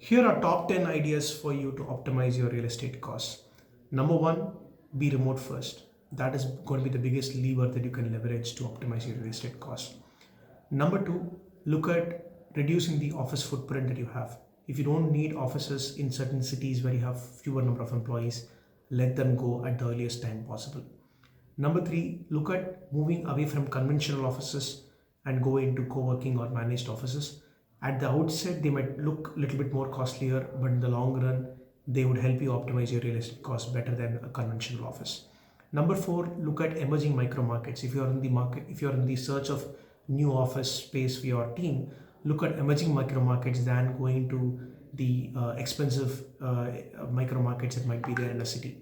Here are top 10 ideas for you to optimize your real estate costs. Number one, be remote first. That is going to be the biggest lever that you can leverage to optimize your real estate costs. Number two, look at reducing the office footprint that you have. If you don't need offices in certain cities where you have fewer number of employees, let them go at the earliest time possible. Number three, look at moving away from conventional offices and go into co-working or managed offices. At the outset, they might look a little bit more costlier, but in the long run, they would help you optimize your real estate costs better than a conventional office. Number four, look at emerging micro markets. If you're in the market, if you're in the search of new office space for your team, look at emerging micro markets than going to the expensive micro markets that might be there in a city.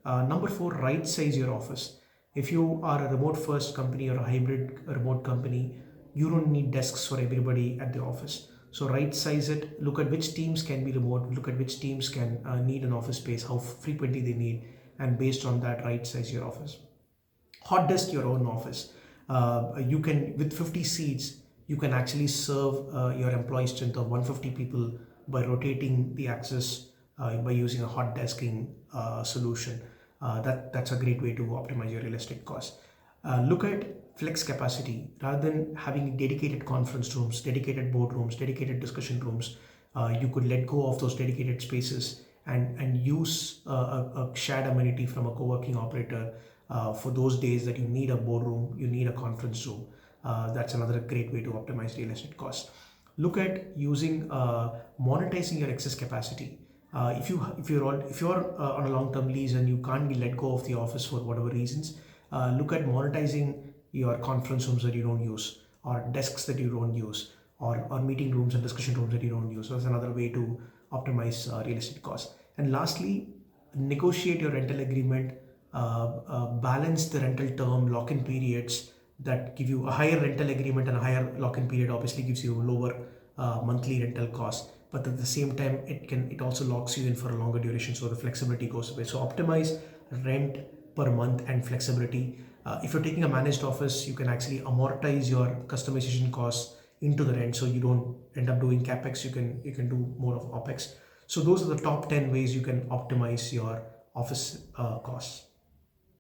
Number four, right size your office. If you are a remote first company or a hybrid remote company, you don't need desks for everybody at the office. So right size it, look at which teams can be remote, look at which teams can need an office space, how frequently they need, and based on that, right size your office. Hot desk your own office. You can, with 50 seats, you can actually serve your employee strength of 150 people by rotating the access by using a hot desking solution. That's a great way to optimize your real estate costs. Look at flex capacity. Rather than having dedicated conference rooms, dedicated boardrooms, dedicated discussion rooms, you could let go of those dedicated spaces and use a shared amenity from a co-working operator for those days that you need a boardroom, you need a conference room. That's another great way to optimize real estate costs. Look at using monetizing your excess capacity. If you're on a long-term lease and you can't be let go of the office for whatever reasons, look at monetizing your conference rooms that you don't use, or desks that you don't use, or meeting rooms and discussion rooms that you don't use. So that's another way to optimize real estate costs. And lastly, negotiate your rental agreement, balance the rental term, lock-in periods that give you a higher rental agreement, and a higher lock-in period obviously gives you lower monthly rental costs. But at the same time, it also locks you in for a longer duration, so the flexibility goes away. So optimize rent per month and flexibility. If you're taking a managed office, you can actually amortize your customization costs into the rent, so you don't end up doing capex. You can do more of opex. So those are the top 10 ways you can optimize your office costs.